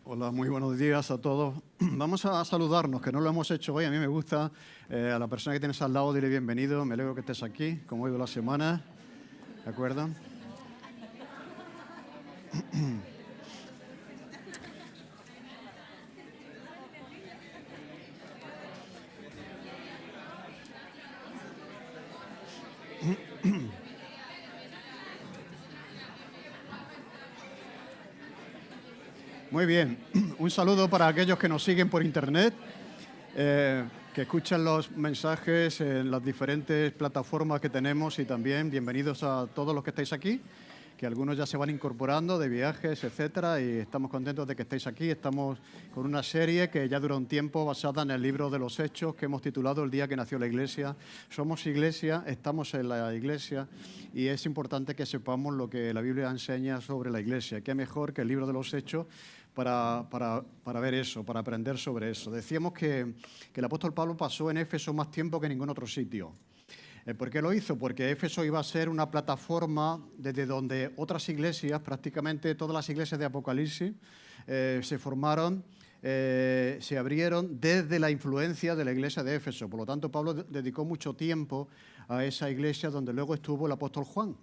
Hola, muy buenos días a todos. Vamos a saludarnos, que no lo hemos hecho hoy. A mí me gusta. A la persona que tienes al lado, dile bienvenido. Me alegro que estés aquí, como ha ido la semana. ¿De acuerdo? Muy bien. Un saludo para aquellos que nos siguen por internet, que escuchan los mensajes en las diferentes plataformas que tenemos, y también bienvenidos a todos los que estáis aquí, que algunos ya se van incorporando de viajes, etcétera, y estamos contentos de que estéis aquí. Estamos con una serie que ya dura un tiempo basada en el libro de los Hechos, que hemos titulado El día que nació la Iglesia. Somos Iglesia, estamos en la Iglesia, y es importante que sepamos lo que la Biblia enseña sobre la Iglesia. ¿Qué mejor que el libro de los Hechos para ver eso, para aprender sobre eso? Decíamos que el apóstol Pablo pasó en Éfeso más tiempo que en ningún otro sitio. ¿Por qué lo hizo? Porque Éfeso iba a ser una plataforma desde donde otras iglesias, prácticamente todas las iglesias de Apocalipsis, se formaron, se abrieron desde la influencia de la iglesia de Éfeso. Por lo tanto, Pablo dedicó mucho tiempo a esa iglesia, donde luego estuvo el apóstol Juan,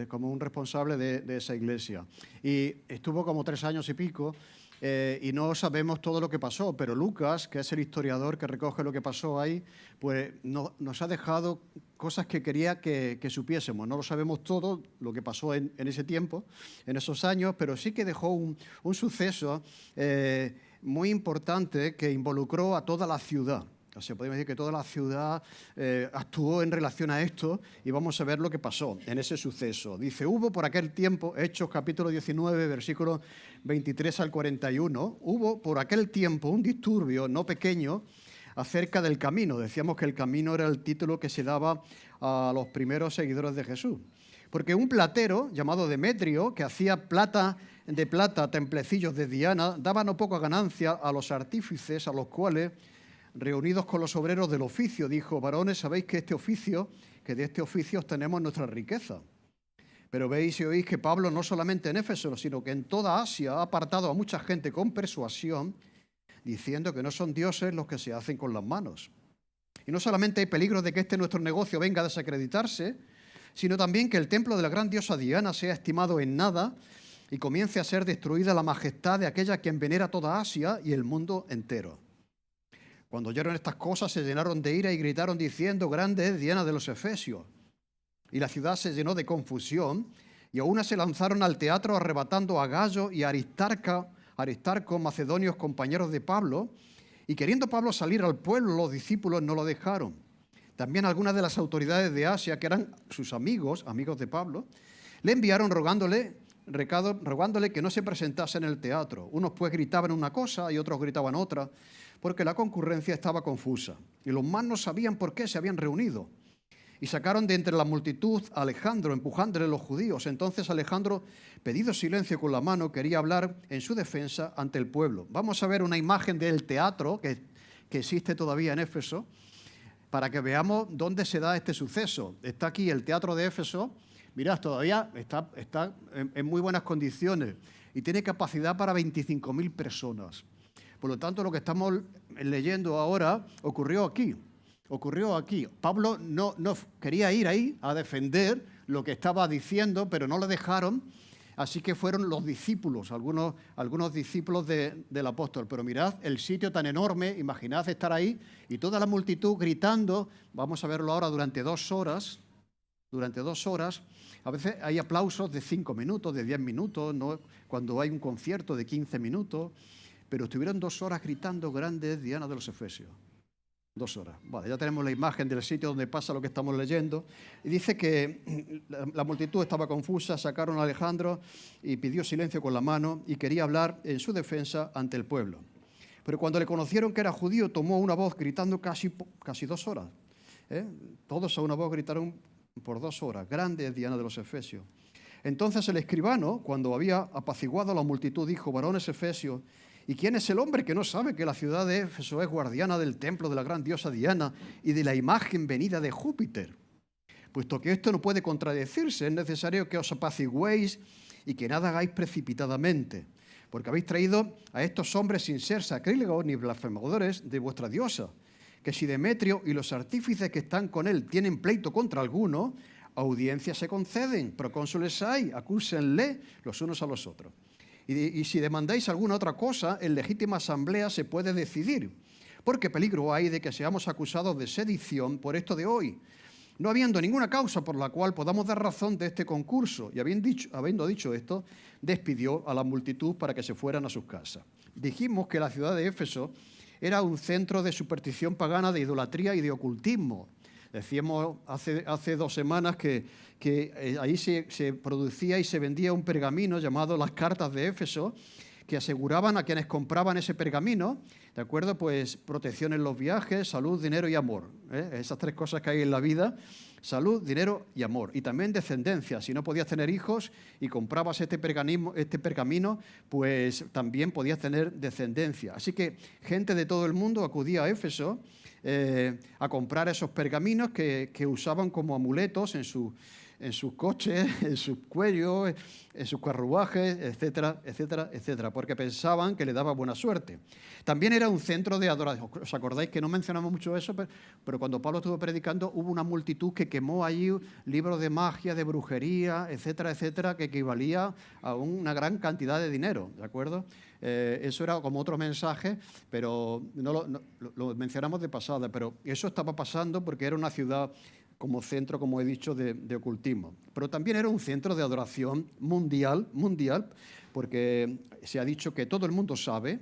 como un responsable de esa iglesia. Y estuvo como 3 años y pico, y no sabemos todo lo que pasó, pero Lucas, que es el historiador que recoge lo que pasó ahí, pues nos ha dejado cosas que quería que supiésemos. No lo sabemos todo lo que pasó en ese tiempo, en esos años, pero sí que dejó un suceso muy importante que involucró a toda la ciudad. O sea, podemos decir que toda la ciudad actuó en relación a esto, y vamos a ver lo que pasó en ese suceso. Dice, hubo por aquel tiempo, Hechos capítulo 19, versículos 23 al 41, hubo por aquel tiempo un disturbio no pequeño acerca del camino. Decíamos que el camino era el título que se daba a los primeros seguidores de Jesús. Porque un platero llamado Demetrio, que hacía de plata templecillos de Diana, daba no poca ganancia a los artífices, a los cuales, reunidos con los obreros del oficio, dijo, varones, sabéis que de este oficio obtenemos nuestra riqueza. Pero veis y oís que Pablo no solamente en Éfeso, sino que en toda Asia ha apartado a mucha gente con persuasión, diciendo que no son dioses los que se hacen con las manos. Y no solamente hay peligro de que nuestro negocio venga a desacreditarse, sino también que el templo de la gran diosa Diana sea estimado en nada y comience a ser destruida la majestad de aquella quien venera toda Asia y el mundo entero. Cuando oyeron estas cosas se llenaron de ira y gritaron diciendo, grande es Diana de los Efesios. Y la ciudad se llenó de confusión, y aún se lanzaron al teatro arrebatando a Gayo y a Aristarco, macedonios compañeros de Pablo, y queriendo Pablo salir al pueblo, los discípulos no lo dejaron. También algunas de las autoridades de Asia, que eran sus amigos de Pablo, le enviaron rogándole que no se presentase en el teatro. Unos pues gritaban una cosa y otros gritaban otra, porque la concurrencia estaba confusa, y los más no sabían por qué se habían reunido. Y sacaron de entre la multitud a Alejandro, empujándole los judíos. Entonces Alejandro, pedido silencio con la mano, quería hablar en su defensa ante el pueblo. Vamos a ver una imagen del teatro que existe todavía en Éfeso, para que veamos dónde se da este suceso. Está aquí el teatro de Éfeso. Mirad, todavía está en muy buenas condiciones y tiene capacidad para 25.000 personas. Por lo tanto, lo que estamos leyendo ahora ocurrió aquí. Pablo no quería ir ahí a defender lo que estaba diciendo, pero no le dejaron, así que fueron los discípulos, algunos discípulos del apóstol. Pero mirad el sitio tan enorme, imaginad estar ahí y toda la multitud gritando. Vamos a verlo ahora durante 2 horas. A veces hay aplausos de 5 minutos, de 10 minutos, ¿no? Cuando hay un concierto de 15 minutos, pero estuvieron 2 horas gritando, grande es Diana de los Efesios. 2 horas. Vale, ya tenemos la imagen del sitio donde pasa lo que estamos leyendo. Y dice que la multitud estaba confusa, sacaron a Alejandro y pidió silencio con la mano y quería hablar en su defensa ante el pueblo. Pero cuando le conocieron que era judío, tomó una voz gritando casi 2 horas. Todos a una voz gritaron por 2 horas. Grande es Diana de los Efesios. Entonces el escribano, cuando había apaciguado a la multitud, dijo: varones efesios, ¿y quién es el hombre que no sabe que la ciudad de Éfeso es guardiana del templo de la gran diosa Diana y de la imagen venida de Júpiter? Puesto que esto no puede contradecirse, es necesario que os apaciguéis y que nada hagáis precipitadamente, porque habéis traído a estos hombres sin ser sacrílegos ni blasfemadores de vuestra diosa, que si Demetrio y los artífices que están con él tienen pleito contra alguno, audiencias se conceden, procónsules hay, acúsenle los unos a los otros. Y si demandáis alguna otra cosa, en legítima asamblea se puede decidir, porque peligro hay de que seamos acusados de sedición por esto de hoy, no habiendo ninguna causa por la cual podamos dar razón de este concurso. Y habiendo dicho esto, despidió a la multitud para que se fueran a sus casas. Dijimos que la ciudad de Éfeso era un centro de superstición pagana, de idolatría y de ocultismo. Decíamos hace 2 semanas que ahí se producía y se vendía un pergamino llamado Las Cartas de Éfeso, que aseguraban a quienes compraban ese pergamino, ¿de acuerdo? Pues protección en los viajes, salud, dinero y amor. Esas 3 cosas que hay en la vida: salud, dinero y amor. Y también descendencia. Si no podías tener hijos y comprabas este pergamino, pues también podías tener descendencia. Así que gente de todo el mundo acudía a Éfeso a comprar esos pergaminos que usaban como amuletos en sus coches, en sus cuellos, en sus carruajes, etcétera, etcétera, etcétera, porque pensaban que le daba buena suerte. También era un centro de adoración. ¿Os acordáis que no mencionamos mucho eso? Pero cuando Pablo estuvo predicando, hubo una multitud que quemó allí libros de magia, de brujería, etcétera, etcétera, que equivalía a una gran cantidad de dinero, ¿de acuerdo? Eso era como otro mensaje, pero no lo mencionamos de pasada, pero eso estaba pasando porque era una ciudad como centro, como he dicho, de ocultismo. Pero también era un centro de adoración mundial, porque se ha dicho que todo el mundo sabe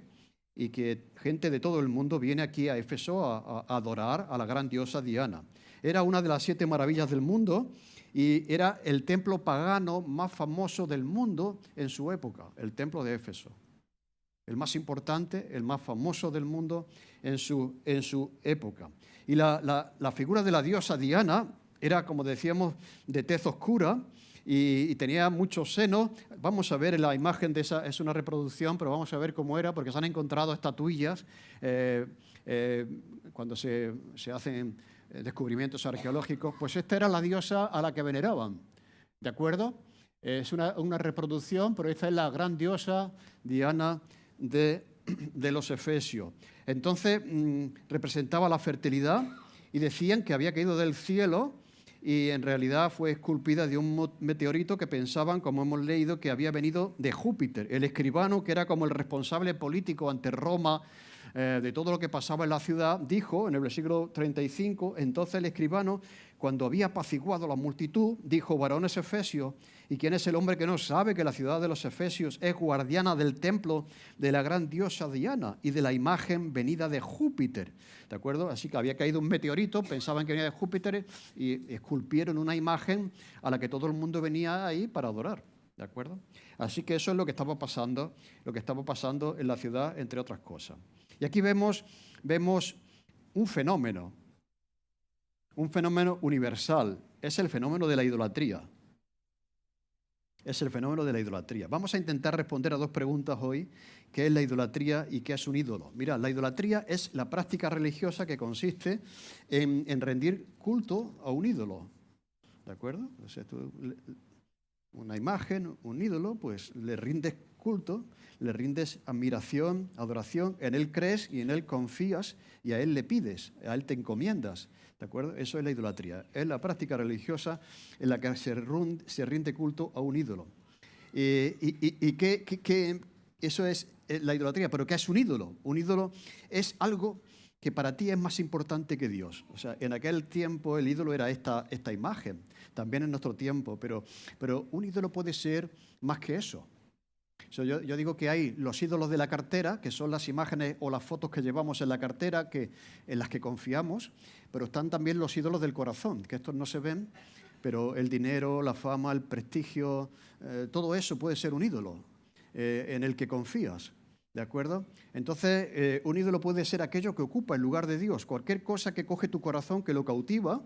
y que gente de todo el mundo viene aquí a Éfeso a adorar a la gran diosa Diana. Era una de las 7 maravillas del mundo y era el templo pagano más famoso del mundo en su época, el templo de Éfeso. El más importante, el más famoso del mundo en su época. Y la figura de la diosa Diana era, como decíamos, de tez oscura y tenía muchos senos. Vamos a ver en la imagen de esa, es una reproducción, pero vamos a ver cómo era, porque se han encontrado estatuillas cuando se hacen descubrimientos arqueológicos. Pues esta era la diosa a la que veneraban, ¿de acuerdo? Es una reproducción, pero esta es la gran diosa Diana de los efesios. Entonces representaba la fertilidad y decían que había caído del cielo y en realidad fue esculpida de un meteorito que pensaban, como hemos leído, que había venido de Júpiter. El escribano, que era como el responsable político ante Roma de todo lo que pasaba en la ciudad, dijo en el versículo 35, entonces el escribano, cuando había apaciguado la multitud, dijo: varones efesios, ¿y quién es el hombre que no sabe que la ciudad de los efesios es guardiana del templo de la gran diosa Diana y de la imagen venida de Júpiter? ¿De acuerdo? Así que había caído un meteorito, pensaban que venía de Júpiter y esculpieron una imagen a la que todo el mundo venía ahí para adorar. ¿De acuerdo? Así que eso es lo que estaba pasando en la ciudad, entre otras cosas. Y aquí vemos un fenómeno universal. Es el fenómeno de la idolatría. Es el fenómeno de la idolatría. Vamos a intentar responder a 2 preguntas hoy: ¿qué es la idolatría y qué es un ídolo? Mirad, la idolatría es la práctica religiosa que consiste en rendir culto a un ídolo. ¿De acuerdo? O sea, una imagen, un ídolo, pues le rindes culto, le rindes admiración, adoración, en él crees y en él confías y a él le pides, a él te encomiendas, ¿de acuerdo? Eso es la idolatría, es la práctica religiosa en la que se rinde culto a un ídolo. Eso es la idolatría, pero ¿qué es un ídolo? Un ídolo es algo que para ti es más importante que Dios. O sea, en aquel tiempo el ídolo era esta imagen, también en nuestro tiempo, pero un ídolo puede ser más que eso. O sea, yo digo que hay los ídolos de la cartera, que son las imágenes o las fotos que llevamos en la cartera, en las que confiamos, pero están también los ídolos del corazón, que estos no se ven, pero el dinero, la fama, el prestigio, todo eso puede ser un ídolo en el que confías. ¿De acuerdo? Entonces, un ídolo puede ser aquello que ocupa el lugar de Dios, cualquier cosa que coge tu corazón, que lo cautiva,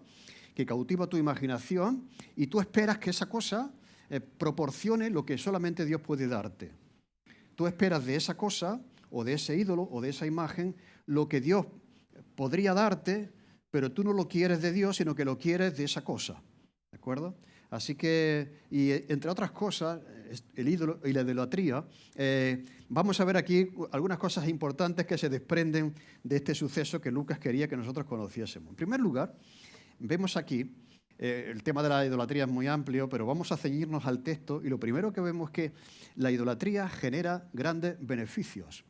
que cautiva tu imaginación, y tú esperas que esa cosa proporcione lo que solamente Dios puede darte. Tú esperas de esa cosa, o de ese ídolo, o de esa imagen, lo que Dios podría darte, pero tú no lo quieres de Dios, sino que lo quieres de esa cosa. ¿De acuerdo? Así que, y entre otras cosas, el ídolo y la idolatría, vamos a ver aquí algunas cosas importantes que se desprenden de este suceso que Lucas quería que nosotros conociésemos. En primer lugar, vemos aquí, el tema de la idolatría es muy amplio, pero vamos a ceñirnos al texto y lo primero que vemos es que la idolatría genera grandes beneficios.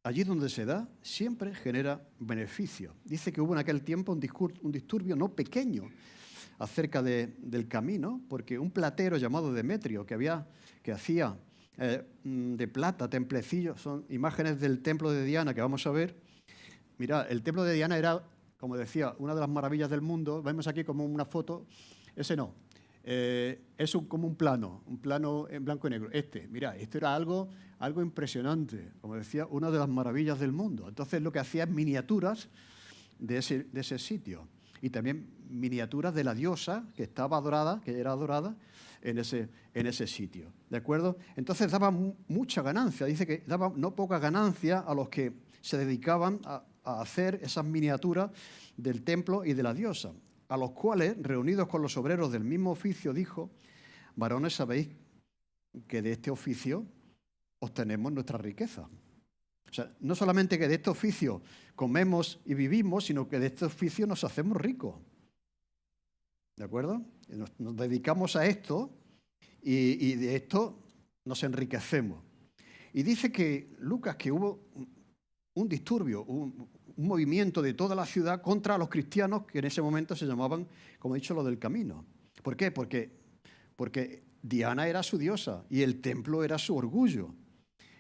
Allí donde se da, siempre genera beneficio. Dice que hubo en aquel tiempo un disturbio no pequeño acerca del camino, porque un platero llamado Demetrio, que hacía de plata templecillos, son imágenes del templo de Diana que vamos a ver. Mira, el templo de Diana era, como decía, una de las maravillas del mundo. Vemos aquí como una foto, ese no, es como un plano en blanco y negro. Mira, esto era algo impresionante, como decía, una de las maravillas del mundo. Entonces lo que hacía es miniaturas de ese sitio y también miniaturas de la diosa que era adorada en ese sitio. ¿De acuerdo? Entonces daba mucha ganancia, dice que daba no poca ganancia a los que se dedicaban a hacer esas miniaturas del templo y de la diosa, a los cuales, reunidos con los obreros del mismo oficio, dijo: varones, sabéis que de este oficio obtenemos nuestra riqueza. O sea, no solamente que de este oficio comemos y vivimos, sino que de este oficio nos hacemos ricos. ¿De acuerdo? Nos dedicamos a esto y de esto nos enriquecemos. Y dice que Lucas que hubo un disturbio, un movimiento de toda la ciudad contra los cristianos que en ese momento se llamaban, como he dicho, los del camino. ¿Por qué? Porque Diana era su diosa y el templo era su orgullo.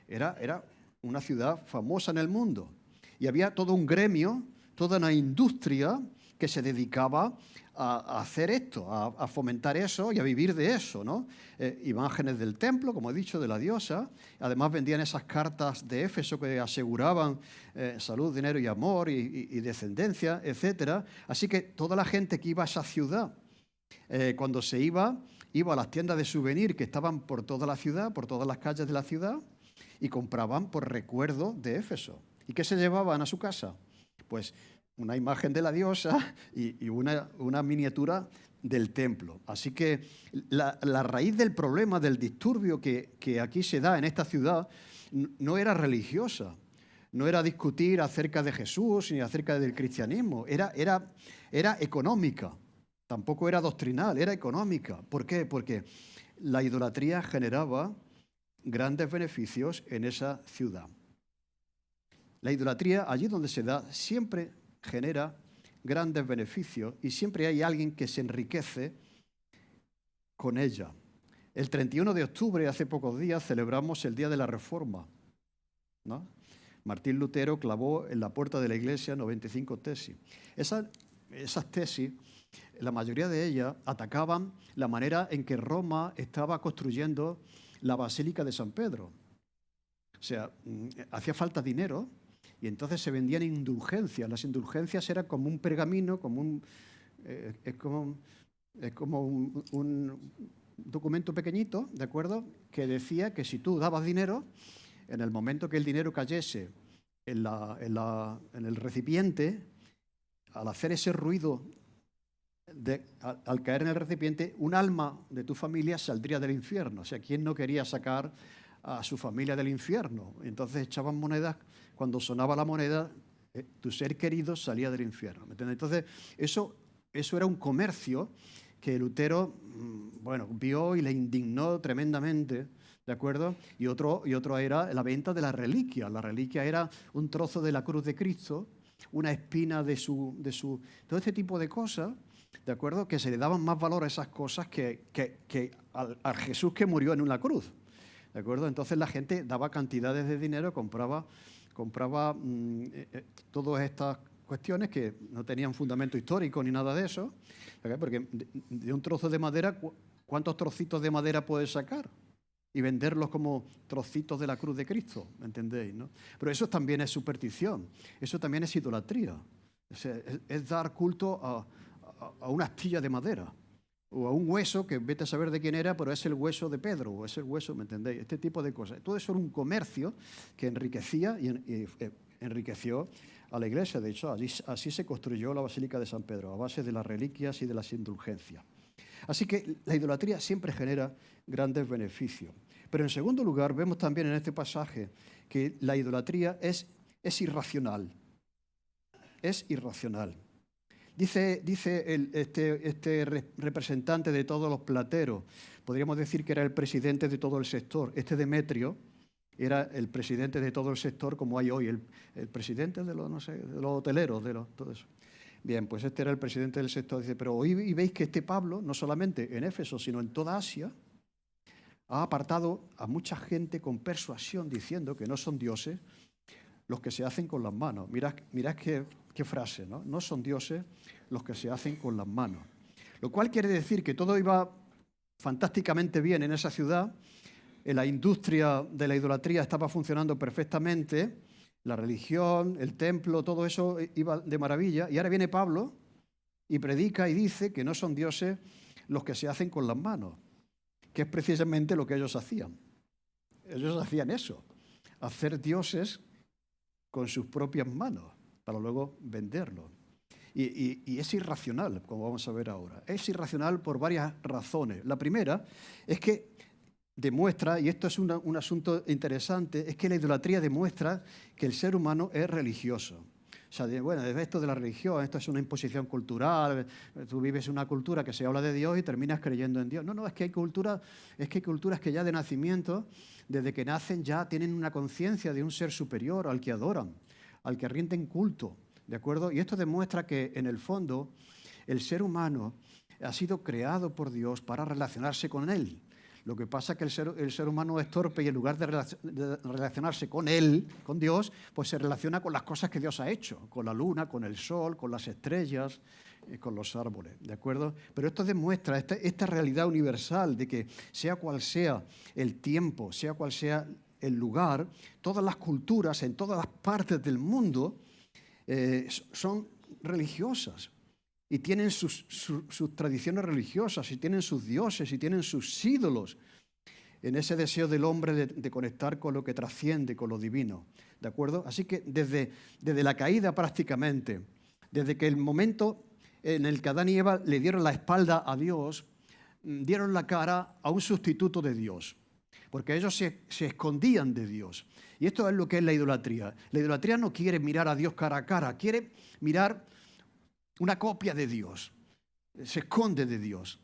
Era una ciudad famosa en el mundo. Y había todo un gremio, toda una industria que se dedicaba a hacer esto, a fomentar eso y a vivir de eso, ¿no? Imágenes del templo, como he dicho, de la diosa. Además vendían esas cartas de Éfeso que aseguraban salud, dinero y amor y descendencia, etc. Así que toda la gente que iba a esa ciudad, cuando se iba a las tiendas de souvenir que estaban por toda la ciudad, por todas las calles de la ciudad, y compraban por recuerdo de Éfeso. ¿Y qué se llevaban a su casa? Pues una imagen de la diosa y una miniatura del templo. Así que la raíz del problema, del disturbio que aquí se da en esta ciudad, no era religiosa, no era discutir acerca de Jesús ni acerca del cristianismo, era económica, tampoco era doctrinal, era económica. ¿Por qué? Porque la idolatría generaba grandes beneficios en esa ciudad. La idolatría, allí donde se da, siempre genera grandes beneficios y siempre hay alguien que se enriquece con ella. El 31 de octubre, hace pocos días, celebramos el Día de la Reforma, ¿no? Martín Lutero clavó en la puerta de la iglesia 95 tesis. Esas tesis, la mayoría de ellas atacaban la manera en que Roma estaba construyendo la Basílica de San Pedro. O sea, hacía falta dinero y entonces se vendían indulgencias. Las indulgencias eran como un pergamino, es como un documento pequeñito, ¿de acuerdo?, que decía que si tú dabas dinero, en el momento que el dinero cayese en el recipiente, al hacer ese ruido, al caer en el recipiente, un alma de tu familia saldría del infierno. O sea, ¿quién no quería sacar a su familia del infierno? Entonces echaban monedas, cuando sonaba la moneda, tu ser querido salía del infierno. ¿Me entiendes? Entonces, eso era un comercio que Lutero, vio y le indignó tremendamente, ¿de acuerdo? Y otro era la venta de la reliquia. La reliquia era un trozo de la cruz de Cristo, una espina de su todo este tipo de cosas, ¿de acuerdo?, que se le daban más valor a esas cosas que al Jesús que murió en una cruz, ¿de acuerdo? Entonces la gente daba cantidades de dinero, compraba todas estas cuestiones que no tenían fundamento histórico ni nada de eso, ¿okay? Porque de un trozo de madera, ¿cuántos trocitos de madera puedes sacar? Y venderlos como trocitos de la cruz de Cristo, ¿me entendéis, no? Pero eso también es superstición, eso también es idolatría, es dar culto a una astilla de madera, o a un hueso que vete a saber de quién era, pero es el hueso de Pedro, o es el hueso, ¿me entendéis? Este tipo de cosas. Todo eso era un comercio que enriquecía y enriqueció a la iglesia. De hecho, así se construyó la Basílica de San Pedro, a base de las reliquias y de las indulgencias. Así que la idolatría siempre genera grandes beneficios. Pero en segundo lugar, vemos también en este pasaje que la idolatría es irracional. Es irracional. Dice este representante de todos los plateros, podríamos decir que era el presidente de todo el sector. Este Demetrio era el presidente de todo el sector, como hay hoy, el presidente de los, no sé, de los hoteleros, todo eso. Bien, pues este era el presidente del sector. Dice, pero hoy veis que este Pablo, no solamente en Éfeso, sino en toda Asia, ha apartado a mucha gente con persuasión diciendo que no son dioses los que se hacen con las manos. Mirad qué frase, ¿no? No son dioses los que se hacen con las manos. Lo cual quiere decir que todo iba fantásticamente bien en esa ciudad, la industria de la idolatría estaba funcionando perfectamente, la religión, el templo, todo eso iba de maravilla, y ahora viene Pablo y predica y dice que no son dioses los que se hacen con las manos, que es precisamente lo que ellos hacían. Ellos hacían eso, hacer dioses con sus propias manos, para luego venderlos. Y es irracional, como vamos a ver ahora. Es irracional por varias razones. La primera es que demuestra, y esto es un asunto interesante, es que la idolatría demuestra que el ser humano es religioso. O sea, desde esto de la religión, esto es una imposición cultural, tú vives en una cultura que se habla de Dios y terminas creyendo en Dios. No, es que hay culturas que ya de nacimiento, desde que nacen ya tienen una conciencia de un ser superior al que adoran, al que rinden culto, ¿de acuerdo? Y esto demuestra que, en el fondo, el ser humano ha sido creado por Dios para relacionarse con Él. Lo que pasa es que el ser humano es torpe y en lugar de relacionarse con Él, con Dios, pues se relaciona con las cosas que Dios ha hecho, con la luna, con el sol, con las estrellas, con los árboles, ¿de acuerdo? Pero esto demuestra esta realidad universal de que sea cual sea el tiempo, sea cual sea el lugar, todas las culturas en todas las partes del mundo son religiosas. Y tienen sus tradiciones religiosas, y tienen sus dioses, y tienen sus ídolos, en ese deseo del hombre de conectar con lo que trasciende, con lo divino. ¿De acuerdo? Así que desde la caída prácticamente, desde que el momento en el que Adán y Eva le dieron la espalda a Dios, dieron la cara a un sustituto de Dios, porque ellos se escondían de Dios. Y esto es lo que es la idolatría. La idolatría no quiere mirar a Dios cara a cara, quiere mirar una copia de Dios, se esconde de Dios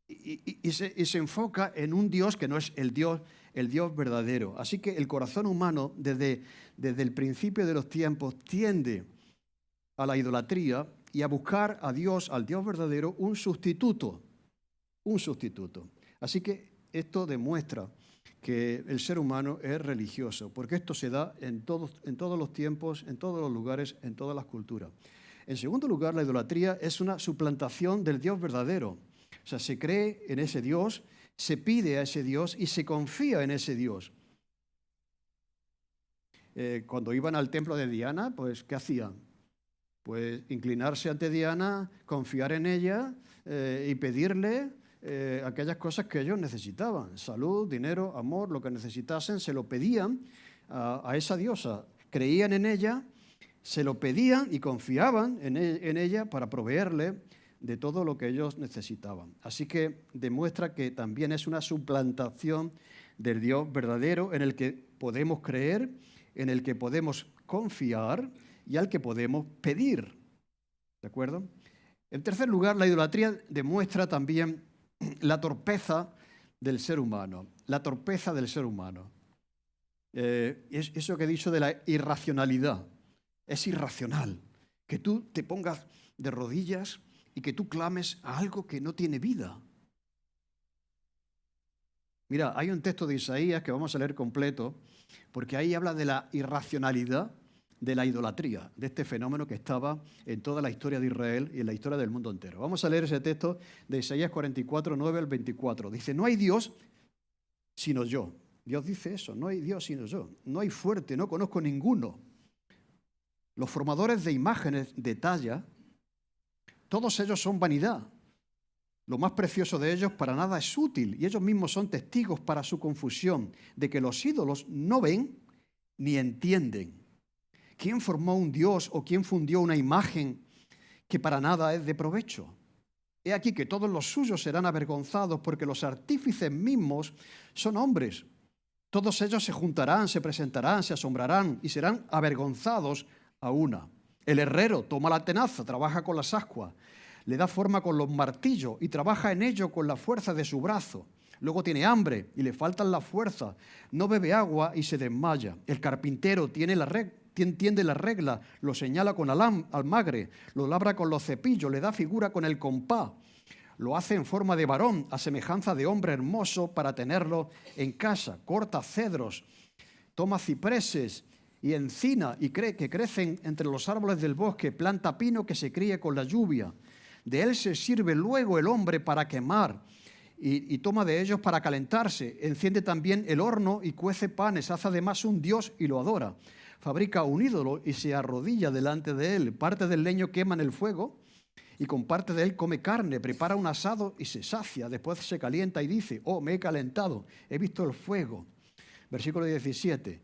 y se enfoca en un Dios que no es el Dios verdadero. Así que el corazón humano desde el principio de los tiempos tiende a la idolatría y a buscar a Dios, al Dios verdadero, un sustituto. Así que esto demuestra que el ser humano es religioso, porque esto se da en todos los tiempos, en todos los lugares, en todas las culturas. En segundo lugar, la idolatría es una suplantación del Dios verdadero. O sea, se cree en ese Dios, se pide a ese Dios y se confía en ese Dios. Cuando iban al templo de Diana, pues, ¿qué hacían? Pues inclinarse ante Diana, confiar en ella y pedirle aquellas cosas que ellos necesitaban. Salud, dinero, amor, lo que necesitasen, se lo pedían a esa diosa. Creían en ella, se lo pedían y confiaban en ella para proveerle de todo lo que ellos necesitaban. Así que demuestra que también es una suplantación del Dios verdadero en el que podemos creer, en el que podemos confiar y al que podemos pedir. ¿De acuerdo? En tercer lugar, la idolatría demuestra también la torpeza del ser humano. La torpeza del ser humano. Es eso que he dicho de la irracionalidad. Es irracional que tú te pongas de rodillas y que tú clames a algo que no tiene vida. Mira, hay un texto de Isaías que vamos a leer completo, porque ahí habla de la irracionalidad de la idolatría, de este fenómeno que estaba en toda la historia de Israel y en la historia del mundo entero. Vamos a leer ese texto de Isaías 44, 9 al 24. Dice, no hay Dios sino yo. Dios dice eso, no hay Dios sino yo. No hay fuerte, no conozco ninguno. Los formadores de imágenes de talla, todos ellos son vanidad. Lo más precioso de ellos para nada es útil y ellos mismos son testigos para su confusión de que los ídolos no ven ni entienden. ¿Quién formó un dios o quién fundió una imagen que para nada es de provecho? He aquí que todos los suyos serán avergonzados porque los artífices mismos son hombres. Todos ellos se juntarán, se presentarán, se asombrarán y serán avergonzados a una. El herrero toma la tenaza, trabaja con las ascuas, le da forma con los martillos y trabaja en ello con la fuerza de su brazo. Luego tiene hambre y le faltan las fuerzas, no bebe agua y se desmaya. El carpintero tiende la regla, lo señala con almagre, lo labra con los cepillos, le da figura con el compás. Lo hace en forma de varón, a semejanza de hombre hermoso para tenerlo en casa. Corta cedros, toma cipreses y encina y cree que crecen entre los árboles del bosque, planta pino que se críe con la lluvia. De él se sirve luego el hombre para quemar y toma de ellos para calentarse. Enciende también el horno y cuece panes, hace además un dios y lo adora. Fabrica un ídolo y se arrodilla delante de él. Parte del leño quema en el fuego y con parte de él come carne. Prepara un asado y se sacia. Después se calienta y dice, oh, me he calentado, he visto el fuego. Versículo 17.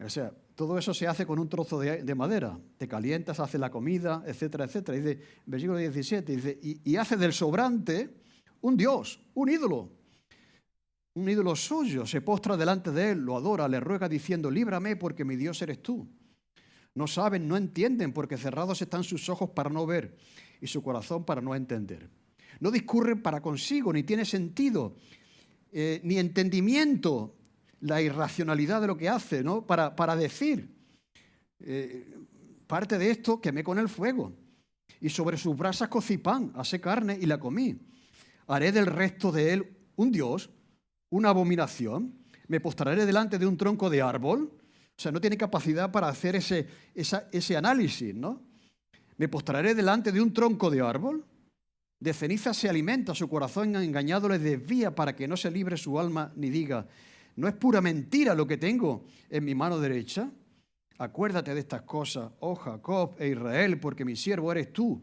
O sea, todo eso se hace con un trozo de madera. Te calientas, haces la comida, etcétera, etcétera. Dice, versículo 17, dice, y hace del sobrante un dios, un ídolo suyo. Se postra delante de él, lo adora, le ruega diciendo, líbrame porque mi Dios eres tú. No saben, no entienden, porque cerrados están sus ojos para no ver y su corazón para no entender. No discurren para consigo, ni tiene sentido, ni entendimiento la irracionalidad de lo que hace, ¿no? Para decir, parte de esto quemé con el fuego, y sobre sus brasas cocí pan, asé carne y la comí. Haré del resto de él un dios, una abominación, me postraré delante de un tronco de árbol. O sea, no tiene capacidad para hacer ese análisis, ¿no? Me postraré delante de un tronco de árbol. De ceniza se alimenta, su corazón engañado le desvía para que no se libre su alma ni diga, ¿no es pura mentira lo que tengo en mi mano derecha? Acuérdate de estas cosas, oh Jacob e Israel, porque mi siervo eres tú.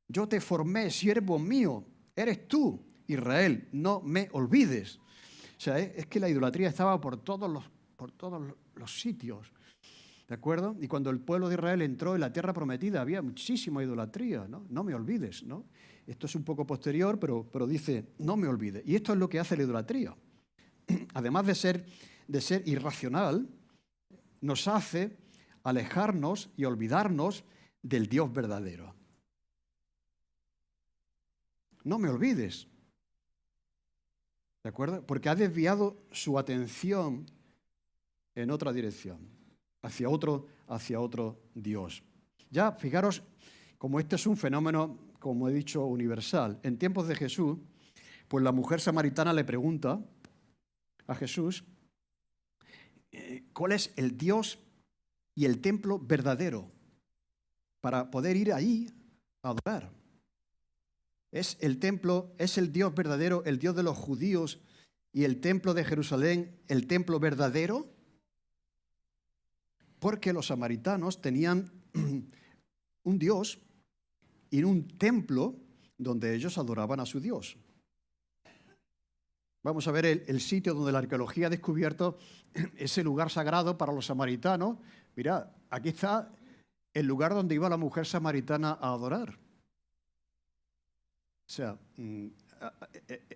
Yo te formé, siervo mío, eres tú, Israel, no me olvides. O sea, es que la idolatría estaba por todos los sitios, ¿de acuerdo? Y cuando el pueblo de Israel entró en la tierra prometida había muchísima idolatría, ¿no? No me olvides, ¿no? Esto es un poco posterior, pero dice, no me olvides. Y esto es lo que hace la idolatría. Además de ser irracional, nos hace alejarnos y olvidarnos del Dios verdadero. No me olvides, ¿de acuerdo? Porque ha desviado su atención en otra dirección, hacia otro Dios. Ya, fijaros, como este es un fenómeno, como he dicho, universal. En tiempos de Jesús, pues la mujer samaritana le pregunta a Jesús, ¿cuál es el Dios y el templo verdadero para poder ir ahí a adorar? ¿Es el templo, es el Dios verdadero, el Dios de los judíos y el templo de Jerusalén, el templo verdadero? Porque los samaritanos tenían un Dios y un templo donde ellos adoraban a su Dios. Vamos a ver el sitio donde la arqueología ha descubierto ese lugar sagrado para los samaritanos. Mirad, aquí está el lugar donde iba la mujer samaritana a adorar. O sea,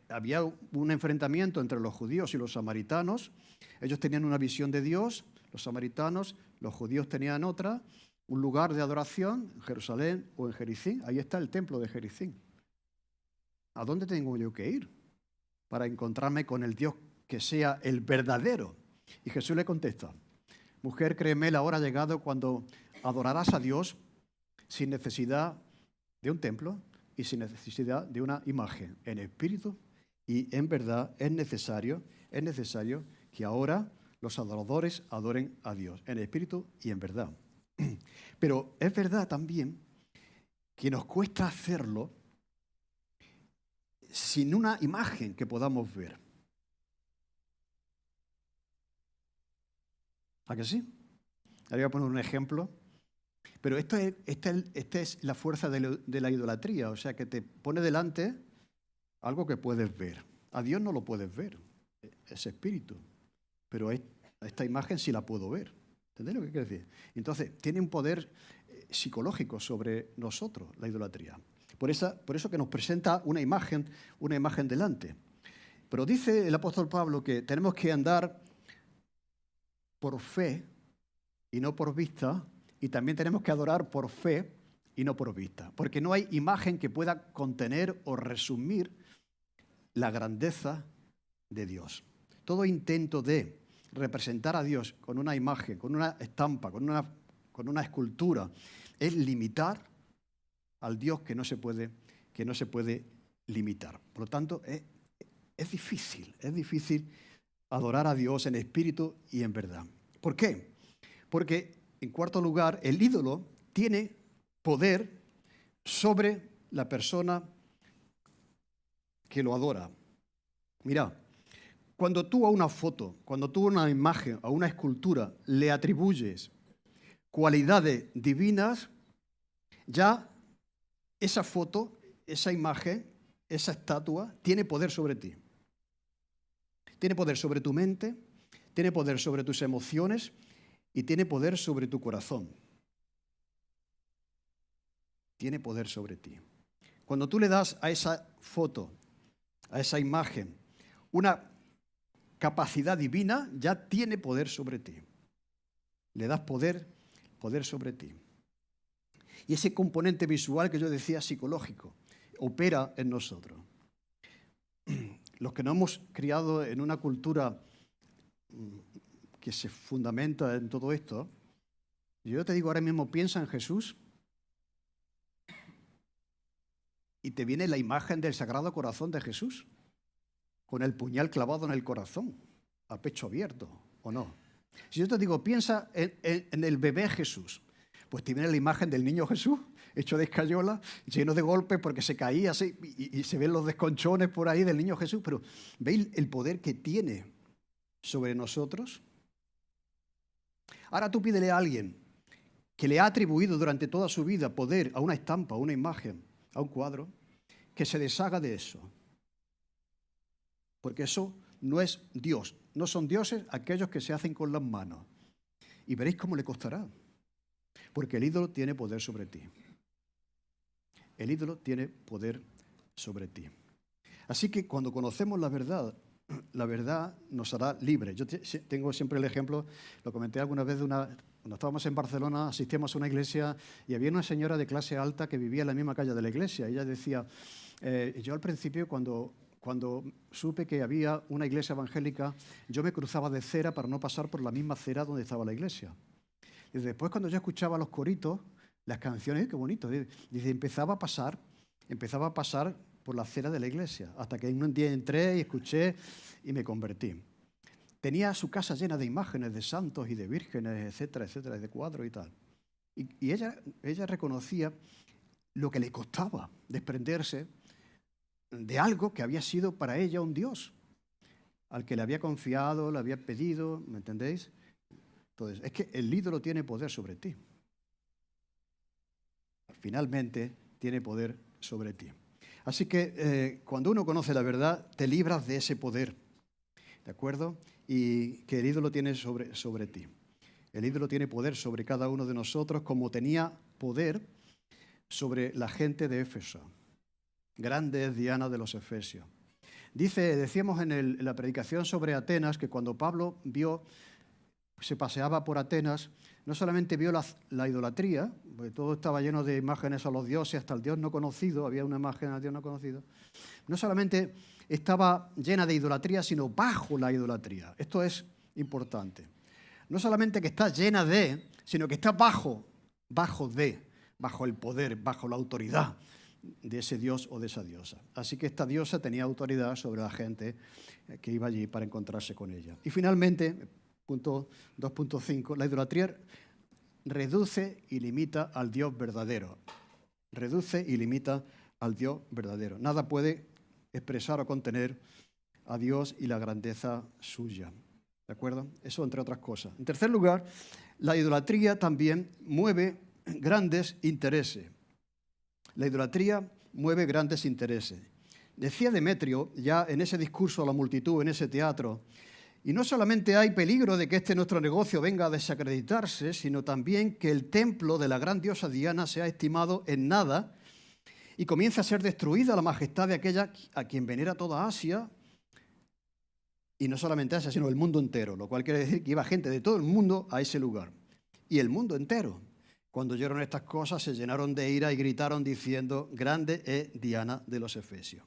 había un enfrentamiento entre los judíos y los samaritanos. Ellos tenían una visión de Dios, los samaritanos, los judíos tenían otra, un lugar de adoración en Jerusalén o en Jericín. Ahí está el templo de Jericín. ¿A dónde tengo yo que ir para encontrarme con el Dios que sea el verdadero? Y Jesús le contesta, mujer, créeme, la hora ha llegado cuando adorarás a Dios sin necesidad de un templo y sin necesidad de una imagen. En espíritu y en verdad es necesario que ahora los adoradores adoren a Dios, en espíritu y en verdad. Pero es verdad también que nos cuesta hacerlo sin una imagen que podamos ver. ¿A que sí? Ahora voy a poner un ejemplo. Pero esta es la fuerza de la idolatría, o sea, que te pone delante algo que puedes ver. A Dios no lo puedes ver, es espíritu, pero esta imagen sí la puedo ver. ¿Entendéis lo que quiero decir? Entonces, tiene un poder psicológico sobre nosotros, la idolatría. Por eso que nos presenta una imagen delante. Pero dice el apóstol Pablo que tenemos que andar por fe y no por vista, y también tenemos que adorar por fe y no por vista, porque no hay imagen que pueda contener o resumir la grandeza de Dios. Todo intento de representar a Dios con una imagen, con una estampa, con una escultura, es limitar al Dios que no se puede limitar. Por lo tanto, es difícil adorar a Dios en espíritu y en verdad. ¿Por qué? Porque, en cuarto lugar, el ídolo tiene poder sobre la persona que lo adora. Mira, cuando tú a una foto, cuando tú a una imagen, a una escultura le atribuyes cualidades divinas, ya esa foto, esa imagen, esa estatua tiene poder sobre ti. Tiene poder sobre tu mente, tiene poder sobre tus emociones y tiene poder sobre tu corazón. Tiene poder sobre ti. Cuando tú le das a esa foto, a esa imagen, una capacidad divina, ya tiene poder sobre ti. Le das poder sobre ti. Y ese componente visual que yo decía psicológico opera en nosotros. Los que nos hemos criado en una cultura que se fundamenta en todo esto, yo te digo ahora mismo, piensa en Jesús y te viene la imagen del Sagrado Corazón de Jesús, con el puñal clavado en el corazón, a pecho abierto, ¿o no? Si yo te digo, piensa en el bebé Jesús, pues te viene la imagen del niño Jesús, hecho de escayola, lleno de golpes porque se caía así, y se ven los desconchones por ahí del niño Jesús, pero ¿veis el poder que tiene sobre nosotros? Ahora tú pídele a alguien que le ha atribuido durante toda su vida poder a una estampa, a una imagen, a un cuadro, que se deshaga de eso. Porque eso no es Dios. No son dioses aquellos que se hacen con las manos. Y veréis cómo le costará. Porque el ídolo tiene poder sobre ti. El ídolo tiene poder sobre ti. Así que cuando conocemos la verdad nos hará libres. Yo tengo siempre el ejemplo, lo comenté alguna vez, cuando estábamos en Barcelona, asistíamos a una iglesia y había una señora de clase alta que vivía en la misma calle de la iglesia. Ella decía, yo al principio cuando supe que había una iglesia evangélica, yo me cruzaba de acera para no pasar por la misma acera donde estaba la iglesia. Y después cuando yo escuchaba los coritos, las canciones, qué bonito, dice, empezaba a pasar por la acera de la iglesia, hasta que un día entré y escuché y me convertí. Tenía su casa llena de imágenes de santos y de vírgenes, etcétera, etcétera, de cuadros y tal. Y ella reconocía lo que le costaba desprenderse de algo que había sido para ella un Dios, al que le había confiado, le había pedido, ¿me entendéis? Entonces, es que el ídolo tiene poder sobre ti. Finalmente, tiene poder sobre ti. Así que cuando uno conoce la verdad, te libras de ese poder, ¿de acuerdo? Y que el ídolo tiene sobre ti. El ídolo tiene poder sobre cada uno de nosotros, como tenía poder sobre la gente de Éfeso. Grande es Diana de los Efesios. Decíamos en la predicación sobre Atenas que cuando Pablo se paseaba por Atenas, no solamente vio la idolatría, porque todo estaba lleno de imágenes a los dioses, hasta el Dios no conocido, había una imagen al Dios no conocido. No solamente estaba llena de idolatría, sino bajo la idolatría. Esto es importante. No solamente que está llena de, sino que está bajo el poder, bajo la autoridad de ese dios o de esa diosa. Así que esta diosa tenía autoridad sobre la gente que iba allí para encontrarse con ella. Y finalmente, punto 2.5, la idolatría reduce y limita al Dios verdadero. Reduce y limita al Dios verdadero. Nada puede expresar o contener a Dios y la grandeza suya. ¿De acuerdo? Eso entre otras cosas. En tercer lugar, la idolatría también mueve grandes intereses. La idolatría mueve grandes intereses. decía Demetrio, ya en ese discurso a la multitud, en ese teatro, y no solamente hay peligro de que nuestro negocio venga a desacreditarse, sino también que el templo de la gran diosa Diana sea estimado en nada y comienza a ser destruida la majestad de aquella a quien venera toda Asia, y no solamente Asia, sino el mundo entero, lo cual quiere decir que iba gente de todo el mundo a ese lugar. Y el mundo entero, cuando oyeron estas cosas, se llenaron de ira y gritaron diciendo: grande es Diana de los Efesios.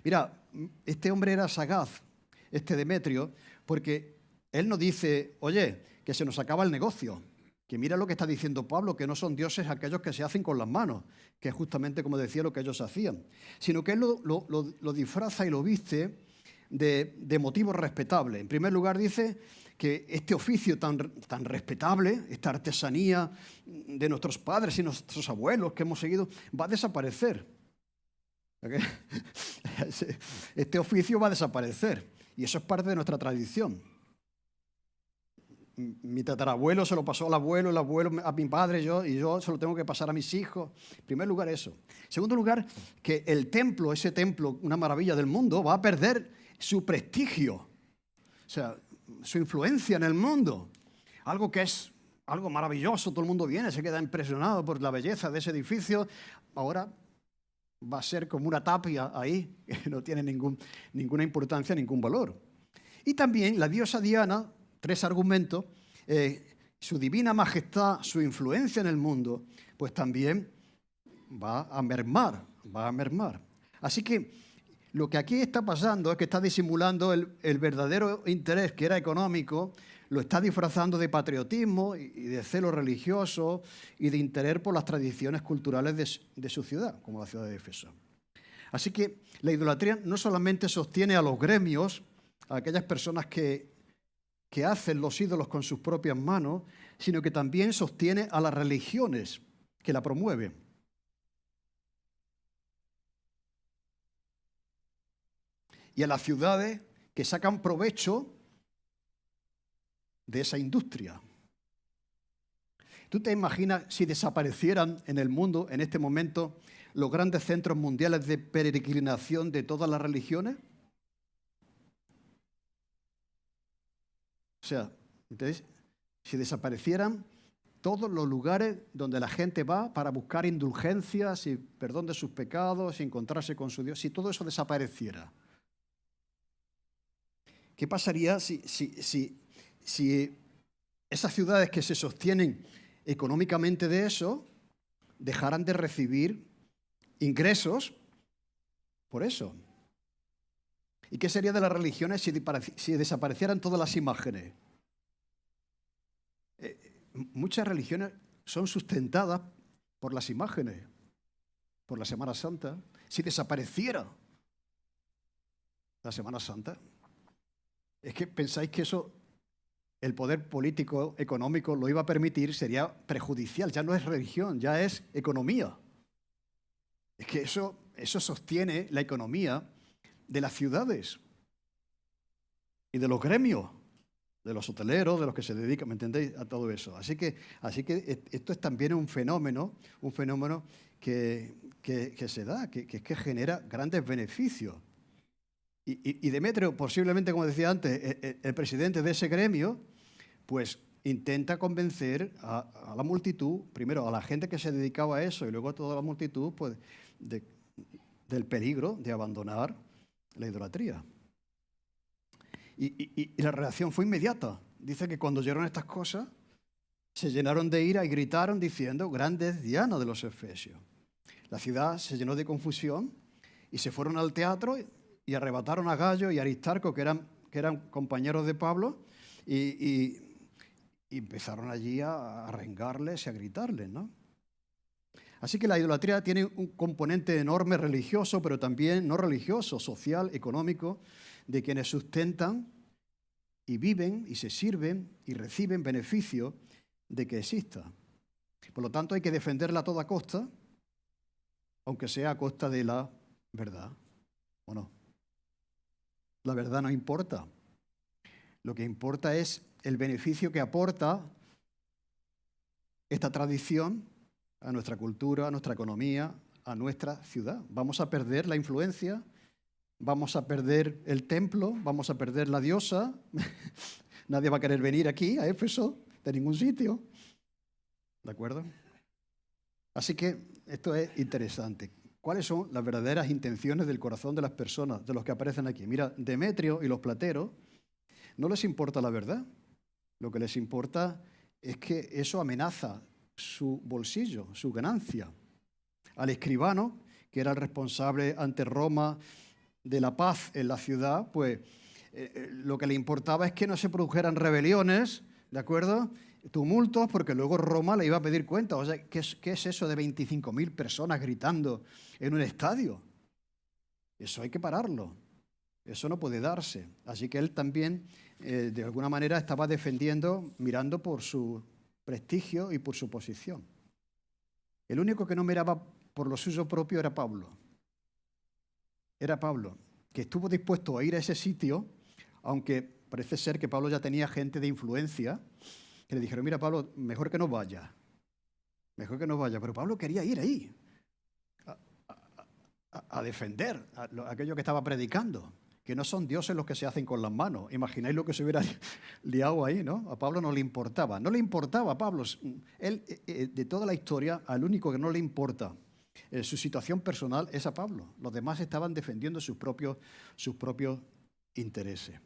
Mira, este hombre era sagaz, este Demetrio, porque él no dice: oye, que se nos acaba el negocio, que mira lo que está diciendo Pablo, que no son dioses aquellos que se hacen con las manos, que es justamente, como decía, lo que ellos hacían, sino que él lo disfraza y lo viste de motivos respetables. En primer lugar dice que este oficio tan respetable, esta artesanía de nuestros padres y nuestros abuelos que hemos seguido, va a desaparecer. Este oficio va a desaparecer y eso es parte de nuestra tradición. Mi tatarabuelo se lo pasó al abuelo, el abuelo a mi padre, y yo se lo tengo que pasar a mis hijos. En primer lugar eso. En segundo lugar, que el templo, ese templo, una maravilla del mundo, va a perder su prestigio, o sea, su influencia en el mundo. Algo que es algo maravilloso, todo el mundo viene, se queda impresionado por la belleza de ese edificio. Ahora va a ser como una tapia ahí, que no tiene ninguna importancia, ningún valor. Y también la diosa Diana, 3 argumentos, su divina majestad, su influencia en el mundo, pues también va a mermar. Así que lo que aquí está pasando es que está disimulando el verdadero interés, que era económico, lo está disfrazando de patriotismo y de celo religioso y de interés por las tradiciones culturales de su ciudad, como la ciudad de Éfeso. Así que la idolatría no solamente sostiene a los gremios, a aquellas personas que hacen los ídolos con sus propias manos, sino que también sostiene a las religiones que la promueven. Y a las ciudades que sacan provecho de esa industria. ¿Tú te imaginas si desaparecieran en el mundo, en este momento, los grandes centros mundiales de peregrinación de todas las religiones? O sea, entonces, si desaparecieran todos los lugares donde la gente va para buscar indulgencias y perdón de sus pecados y encontrarse con su Dios, si todo eso desapareciera, ¿qué pasaría si esas ciudades que se sostienen económicamente de eso dejaran de recibir ingresos por eso? ¿Y qué sería de las religiones si desaparecieran todas las imágenes? Muchas religiones son sustentadas por las imágenes, por la Semana Santa. Si desapareciera la Semana Santa, es que pensáis que eso, el poder político, económico, lo iba a permitir, sería perjudicial. Ya no es religión, ya es economía. Es que eso sostiene la economía de las ciudades y de los gremios, de los hoteleros, de los que se dedican, ¿me entendéis?, a todo eso. Así que esto es también un fenómeno que se da, que genera grandes beneficios. Y Demetrio, posiblemente, como decía antes, el presidente de ese gremio, pues intenta convencer a la multitud, primero a la gente que se dedicaba a eso y luego a toda la multitud, pues del peligro de abandonar la idolatría. Y la reacción fue inmediata. Dice que cuando oyeron estas cosas, se llenaron de ira y gritaron diciendo: grande es Diana de los Efesios. La ciudad se llenó de confusión y se fueron al teatro y arrebataron a Gayo y a Aristarco, que eran compañeros de Pablo, y empezaron allí a arengarles y a gritarles, ¿no? Así que la idolatría tiene un componente enorme religioso, pero también no religioso, social, económico, de quienes sustentan y viven y se sirven y reciben beneficio de que exista. Por lo tanto, hay que defenderla a toda costa, aunque sea a costa de la verdad, ¿o no? La verdad no importa. Lo que importa es el beneficio que aporta esta tradición a nuestra cultura, a nuestra economía, a nuestra ciudad. Vamos a perder la influencia vamos a perder el templo, vamos a perder la diosa, nadie va a querer venir aquí a Éfeso de ningún sitio. ¿De acuerdo? Así que esto es interesante. ¿Cuáles son las verdaderas intenciones del corazón de las personas, de los que aparecen aquí? Mira, Demetrio y los plateros no les importa la verdad. Lo que les importa es que eso amenaza su bolsillo, su ganancia. Al escribano, que era el responsable ante Roma de la paz en la ciudad, pues lo que le importaba es que no se produjeran rebeliones, ¿de acuerdo? Tumultos, porque luego Roma le iba a pedir cuenta. O sea, ¿qué es eso de 25.000 personas gritando en un estadio? Eso hay que pararlo. Eso no puede darse. Así que él también, de alguna manera, estaba defendiendo, mirando por su prestigio y por su posición. El único que no miraba por lo suyo propio era Pablo. Era Pablo, que estuvo dispuesto a ir a ese sitio, aunque parece ser que Pablo ya tenía gente de influencia, que le dijeron, mira Pablo, mejor que no vaya. Mejor que no vaya. Pero Pablo quería ir ahí, a defender a aquello que estaba predicando, que no son dioses los que se hacen con las manos. Imagináis lo que se hubiera liado ahí, ¿no? A Pablo no le importaba. No le importaba a Pablo. Él, de toda la historia, al único que no le importa su situación personal es a Pablo. Los demás estaban defendiendo sus propios intereses.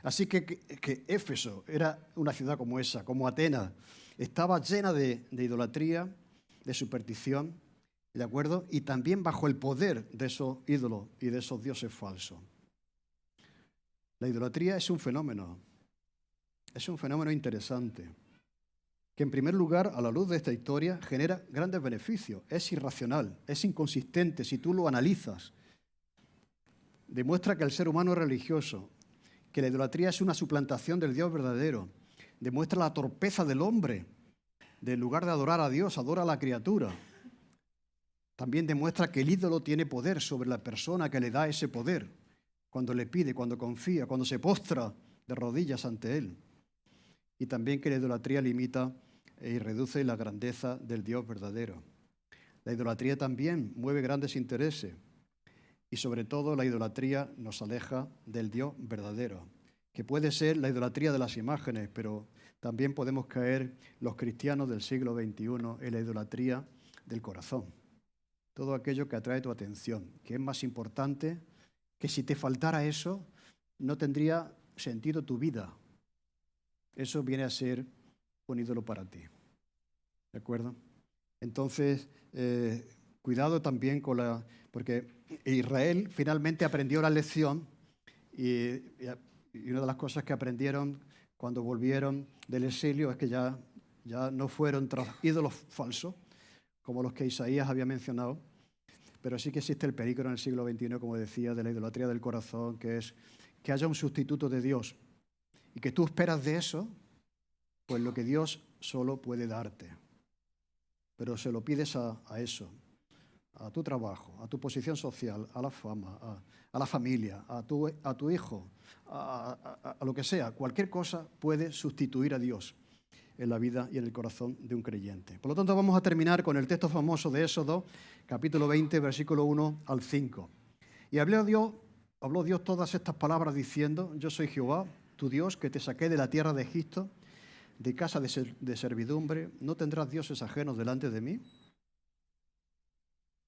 Así que Éfeso era una ciudad como esa, como Atenas. Estaba llena de idolatría, de superstición, ¿de acuerdo? Y también bajo el poder de esos ídolos y de esos dioses falsos. La idolatría es un fenómeno interesante, que en primer lugar, a la luz de esta historia, genera grandes beneficios. Es irracional, es inconsistente si tú lo analizas. Demuestra que el ser humano es religioso, que la idolatría es una suplantación del Dios verdadero. Demuestra la torpeza del hombre. En lugar de adorar a Dios, adora a la criatura. También demuestra que el ídolo tiene poder sobre la persona que le da ese poder, cuando le pide, cuando confía, cuando se postra de rodillas ante él. Y también que la idolatría limita y reduce la grandeza del Dios verdadero. La idolatría también mueve grandes intereses y sobre todo la idolatría nos aleja del Dios verdadero, que puede ser la idolatría de las imágenes, pero también podemos caer los cristianos del siglo XXI en la idolatría del corazón. Todo aquello que atrae tu atención, que es más importante, que si te faltara eso, no tendría sentido tu vida. Eso viene a ser un ídolo para ti. ¿De acuerdo? Entonces, cuidado también porque Israel finalmente aprendió la lección y una de las cosas que aprendieron cuando volvieron del exilio es que ya no fueron tras ídolos falsos, como los que Isaías había mencionado, pero sí que existe el peligro en el siglo XXI, como decía, de la idolatría del corazón, que es que haya un sustituto de Dios y que tú esperas de eso, pues lo que Dios solo puede darte. Pero se lo pides a eso, a tu trabajo, a tu posición social, a la fama, a la familia, a tu hijo, a lo que sea. Cualquier cosa puede sustituir a Dios en la vida y en el corazón de un creyente. Por lo tanto, vamos a terminar con el texto famoso de Éxodo, capítulo 20, versículo 1 al 5. Y habló Dios todas estas palabras diciendo, yo soy Jehová, tu Dios, que te saqué de la tierra de Egipto, de casa de servidumbre. No tendrás dioses ajenos delante de mí.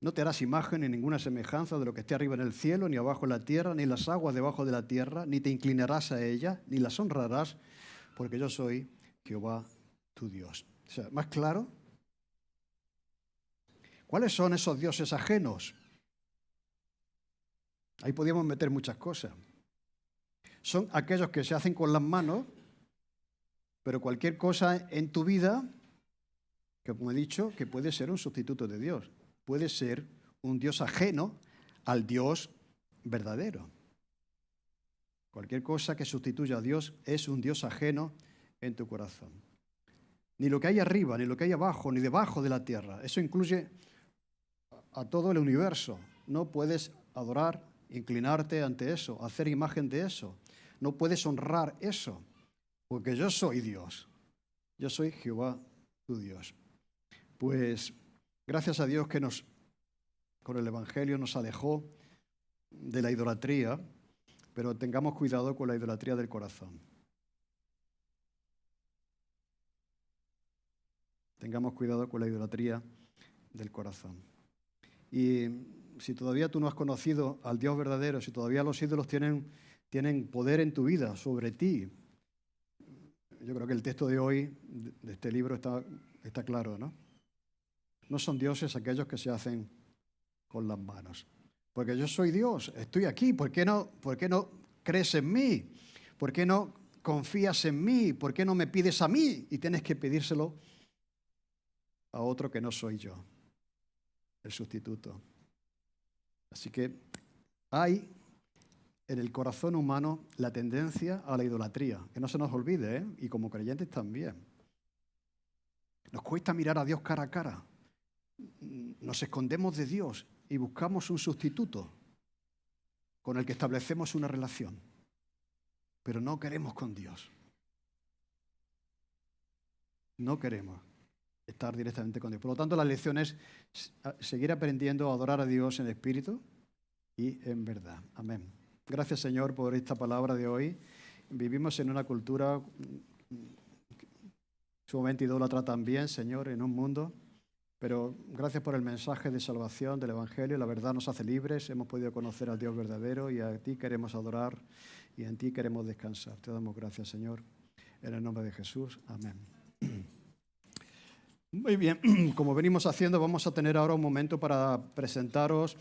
No te harás imagen ni ninguna semejanza de lo que esté arriba en el cielo, ni abajo en la tierra, ni las aguas debajo de la tierra, ni te inclinarás a ellas, ni las honrarás, porque yo soy Jehová tu Dios. O sea, ¿más claro? ¿Cuáles son esos dioses ajenos? Ahí podíamos meter muchas cosas. Son aquellos que se hacen con las manos, pero cualquier cosa en tu vida, que como he dicho, que puede ser un sustituto de Dios. Puede ser un Dios ajeno al Dios verdadero. Cualquier cosa que sustituya a Dios es un Dios ajeno en tu corazón. Ni lo que hay arriba, ni lo que hay abajo, ni debajo de la tierra. Eso incluye a todo el universo. No puedes adorar, inclinarte ante eso, hacer imagen de eso. No puedes honrar eso, porque yo soy Dios. Yo soy Jehová, tu Dios. Pues gracias a Dios que con el Evangelio nos alejó de la idolatría, pero tengamos cuidado con la idolatría del corazón. Tengamos cuidado con la idolatría del corazón. Y si todavía tú no has conocido al Dios verdadero, si todavía los ídolos tienen poder en tu vida, sobre ti, yo creo que el texto de hoy, de este libro, está claro, ¿no? No son dioses aquellos que se hacen con las manos. Porque yo soy Dios, estoy aquí, ¿por qué no crees en mí? ¿Por qué no confías en mí? ¿Por qué no me pides a mí? Y tienes que pedírselo a otro que no soy yo, el sustituto. Así que hay en el corazón humano la tendencia a la idolatría, que no se nos olvide, ¿eh? Y como creyentes también. Nos cuesta mirar a Dios cara a cara. Nos escondemos de Dios y buscamos un sustituto con el que establecemos una relación, pero no queremos con Dios. No queremos estar directamente con Dios. Por lo tanto, la lección es seguir aprendiendo a adorar a Dios en espíritu y en verdad. Amén. Gracias, Señor, por esta palabra de hoy. Vivimos en una cultura sumamente idólatra también, Señor, en un mundo. Pero gracias por el mensaje de salvación del Evangelio. La verdad nos hace libres. Hemos podido conocer al Dios verdadero y a ti queremos adorar y en ti queremos descansar. Te damos gracias, Señor. En el nombre de Jesús. Amén. Muy bien, como venimos haciendo, vamos a tener ahora un momento para presentaros